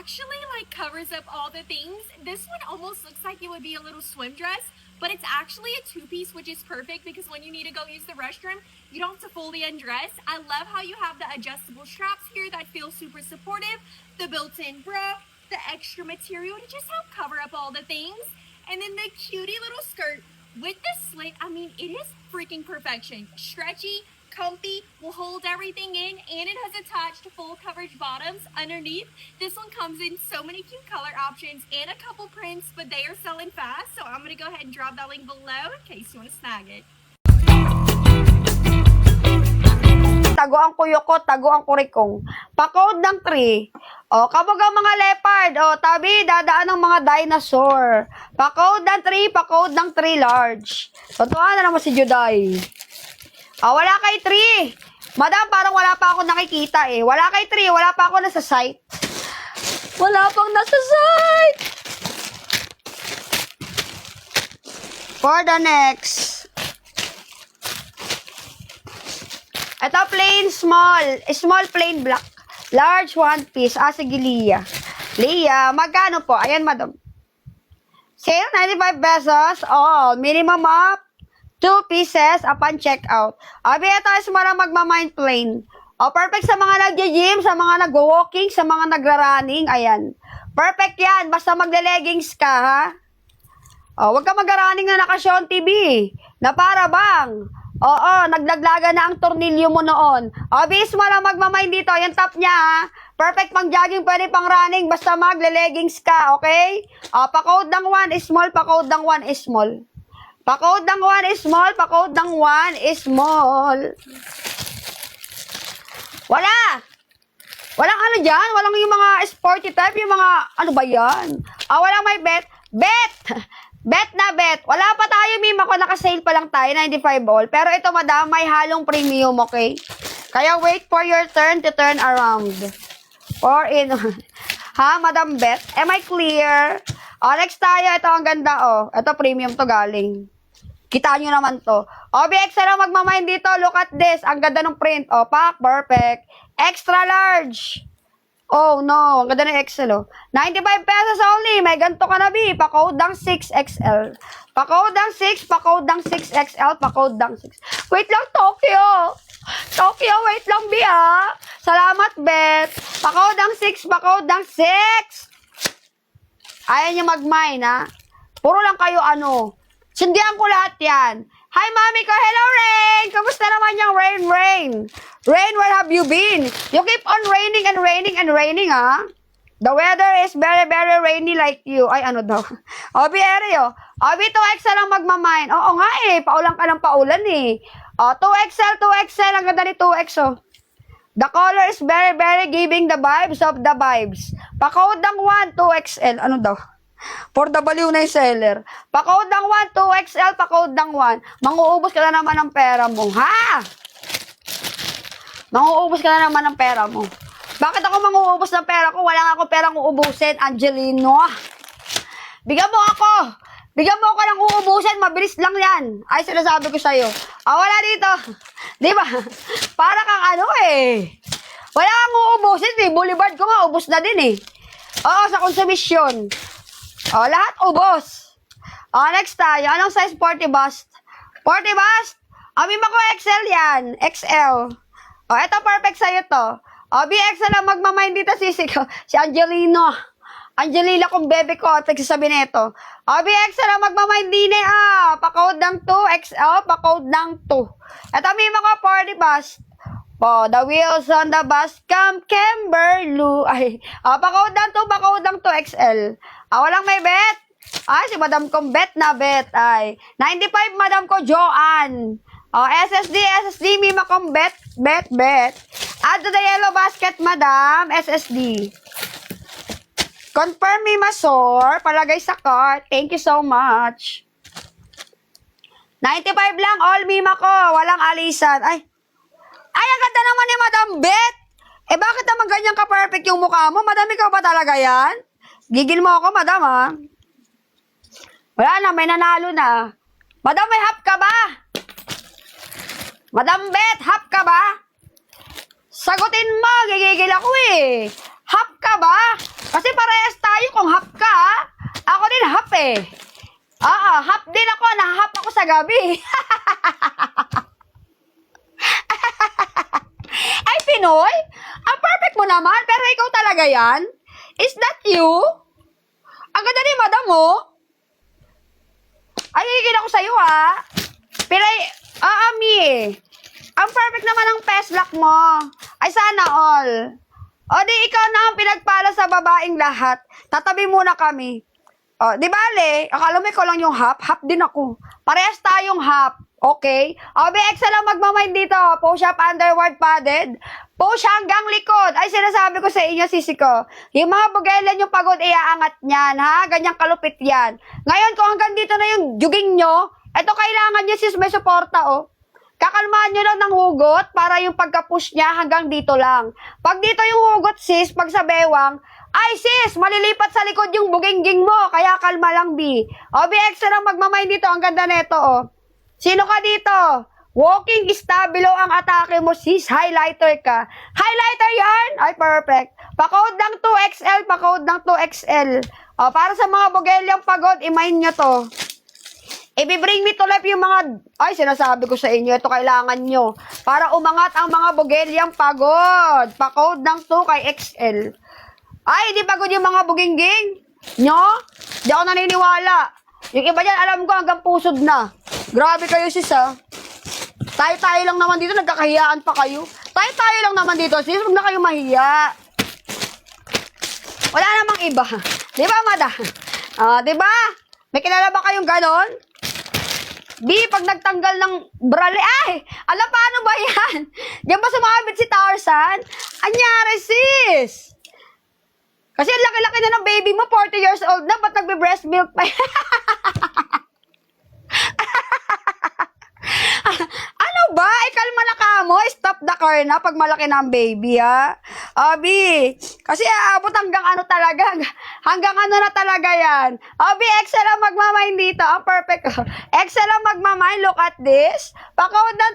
actually like covers up all the things. This one almost looks like it would be a little swim dress, but it's actually a two-piece, which is perfect because when you need to go use the restroom, you don't have to fully undress. I love how you have the adjustable straps here that feel super supportive, the built-in bra, the extra material to just help cover up all the things, and then the cutie little skirt with the slit. I mean, it is freaking perfection. Stretchy, comfy, will hold everything in, and it has attached full coverage bottoms underneath. This one comes in so many cute color options and a couple prints, but they are selling fast, so I'm gonna go ahead and drop that link below in case you want to snag it. Tago ang kuyoko, tago ang kurikong. Pakod ng tree. O, kapag ang mga leopard, o, tabi, dadaan ng mga dinosaur. Pakod ng tree large. Totoo na naman si Juday. Wala kay tree. Madam, parang wala pa ako nakikita eh. Wala kay tree, wala pa ako nasa site. Wala pang nasa site. For the next. Ito, plain small plain black. Large one piece. Sige, Leah. Leah, magkano po? Ayan, madam. Sale, 95 pesos. Minimum up 2 pieces upon checkout. Ito is marang magmamind plain. Perfect sa mga nagja-gym, sa mga nag-walking, sa mga nagra-running. Ayan. Perfect yan. Basta magle-leggings ka, ha? Huwag ka mag-running na naka-Sean TV. Na para bang? Naglaglaga na ang tornilyo mo noon. Bis mo lang magmamind dito. Yung top niya, ha? Perfect pang jogging, pwede pang running. Basta magle-leggings ka, okay? Pa-code ng 1 is small, pa-code ng 1 is small. Pa-code ng 1 is small, pa-code ng 1 is small. Wala! Walang ano dyan? Walang yung mga sporty type, yung mga, ano ba yan? Walang may bet. Bet! Bet na bet. Wala pa tayo, Mima ko. Naka-sale pa lang tayo, 95 all. Pero ito, madam, may halong premium, okay? Kaya wait for your turn to turn around. Ha, madam bet? Am I clear? Next tayo. Ito, ang ganda, Ito, premium to galing. Kita nyo naman to. BX na magmamind dito. Look at this. Ang ganda ng print. Pack, perfect. Extra large. Oh no, ang ganda ng XL 95 pesos only. May ganito ka na, B. Pa-code ng 6XL. Pa-code ng 6, pa-code ng 6XL, pa-code ng 6. Wait lang, Tokyo. Tokyo, wait lang, B, ha. Salamat, Bet. Pa-code ng 6, pa-code ng 6. Ayaw niyo mag-mine, ha. Puro lang kayo, Sindihan ko lahat yan. Hi, mami ko. Hello, Rain. Kamusta naman yung Rain? Rain, where have you been? You keep on raining and raining and raining, ha? The weather is very, very rainy like you. Ay, ano daw? Obi, Ereo. Obi, 2XL lang magmamine. Oo nga eh. Paulan ka ng paulan eh. 2XL. Ang ganda ni 2X, The color is very, very giving the vibes of the vibes. Pa-code ng 1, 2XL. Ano daw? For the baliw na yung seller. Pa-code ng 1, 2XL, pa-code ng 1. Manguubos ka na naman ng pera mo. Ha? Manguubos ka na naman ng pera mo. Bakit ako manguubos ng pera ko? Wala nga ako perang uubusin, Angelino. Bigyan mo ako. Bigyan mo ako ng uubusin. Mabilis lang yan. Ay, sinasabi ko sa'yo. Wala dito. Di ba? Para kang Wala kang uubusin. Boulevard ko nga, ubos na din eh. Sa konsumisyon. Lahat ubos. Next tayo. Anong size 40 bust? 40 bust? Mima ko XL yan. XL. Ito perfect sa'yo to. BXL lang magmamind dito si Angelino. Angelina kong bebe ko. Tagsasabi nito. BXL lang magmamind din eh. Pa-code ng 2. XL. Pa-code ng 2. Ito mima ko 40 bust. The wheels on the bus come Kimberloo. Pa-code ng 2. Pa-code ng 2 XL. Walang may bet. Si madam kong bet na bet. 95 madam ko Joanne. SSD, mima kong bet. Add to the yellow basket, madam. SSD. Confirm, mima sor. Palagay sa cart. Thank you so much. 95 lang, all mima ko. Walang alisan. Ay, ang ganda naman ni madam bet. Bakit naman ganyan ka-perfect yung mukha mo? Madam, ikaw ba talaga yan? Gigil mo ako, madam, ha? Wala na, may nanalo na. Madam, may hap ka ba? Madam Bet, hap ka ba? Sagutin mo, gigigil ako eh. Hap ka ba? Kasi parehas tayo kung half ka, ako din half eh. Oo, half din ako, na-half ako sa gabi. Ay, Pinoy, ang perfect mo naman, pero ikaw talaga yan? Is that you? Ang ganda ni madam mo. Ay, higigil ako sa'yo ha. Pero, Mi, ang perfect naman ng peslak mo. Ay, sana all. O, di ikaw na ang pinagpala sa babaeng lahat. Tatabi muna kami. O, di bale, akala mo ikaw lang yung half? Half din ako. Parehas tayong half. Okay? O, BX lang magmamind dito. Push up, underward padded. Push hanggang likod. Ay, sinasabi ko sa inyo, sisi ko. Yung mga bugelan yung pagod, iaangat niyan, ha? Ganyang kalupit yan. Ngayon, kung hanggang dito na yung juging nyo, eto kailangan nyo, sis, may suporta, oh. Kakalmahan nyo lang ng hugot para yung pagka-push niya hanggang dito lang. Pag dito yung hugot, sis, pag sa bewang, ay, sis, malilipat sa likod yung bugingging mo. Kaya kalma lang, B. O, BX lang magmamind dito. Ang ganda neto, oh. Sino ka dito? Walking stabilo ang atake mo, sis. Highlighter ka. Highlighter yan? Ay, perfect. Pa-code ng 2XL, pa-code ng 2XL. O, para sa mga bugelyang pagod, i-mine nyo to. I-bring me to life yung mga... Ay, sinasabi ko sa inyo, ito kailangan nyo. Para umangat ang mga bugelyang pagod. Pa-code ng 2 kay XL. Ay, hindi pagod yung mga bugingging? Nyo? Di ako naniniwala. Yung iba dyan, alam ko hanggang pusod na. Grabe kayo, sis, ha? Tayo-tayo lang naman dito, nagkakahiyaan pa kayo. Tayo-tayo lang naman dito, sis, huwag na kayo mahiya. Wala namang iba. Di ba, madam? Di ba? May kilala ba kayong ganon? B, pag nagtanggal ng brale, ay, alam paano ba yan? Diyan ba sumabit si Tarzan? Anyari, sis? Kasi ang laki-laki na ng baby mo, 40 years old na, ba't nagbe-breast milk pa? Ano ba? Ay, kalma na ka mo. Stop the car na pag malaki na ang baby, ha? Abi, kasi aabot hanggang ano talaga. Hanggang ano na talaga yan. Abi, Excel ang magmamain dito. Ang perfect. Excel ang magmamain. Look at this. Pakawad ng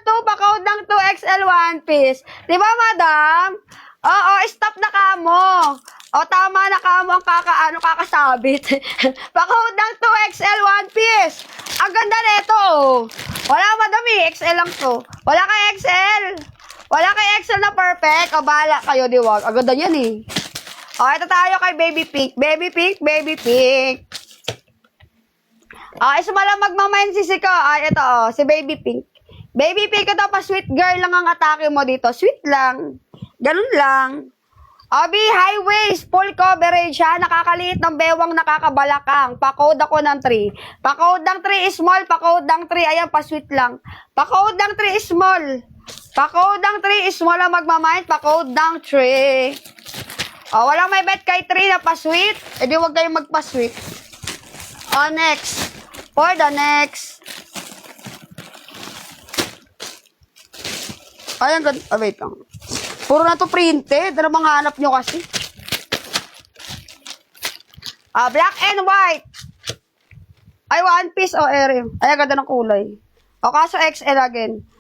2 XL one piece. Di ba, madam? Oo, stop na ka mo. O, tama na ka mo ang kakasabit. Pakawad ng 2 XL one piece. Ang ganda nito, oh. Wala, madam, XL lang to. Wala kay XL. Wala kay XL na perfect. O, bahala kayo, diwag. Ang ganda yan, eh. O, ito tayo kay Baby Pink. Baby Pink, Baby Pink. O, isa malang magmamain sisi ko. Ay, ito, oh, si Baby Pink. Baby Pink, ito pa, sweet girl lang ang atake mo dito. Sweet lang. Ganun lang. Obi, high waist, full coverage ha. Nakakaliit ng bewang, nakakabalakang. Pa-code ako ng 3. Pa-code ng 3 is small, pa-code ng 3. Ayan, pa-sweet lang. Pa-code ng 3 is small. Pa-code ng 3 is small ang magmamind. Pa-code ng 3. O, walang may bet kay 3 na pa-sweet. E di wag kayong magpa-sweet. O, next. For the next. Ayan, wait lang. Puro na to printed. Ano bang hanap nyo kasi? Black and white. Ay, one piece o ere. Ay, ganda ng kulay. O, kaso XL again.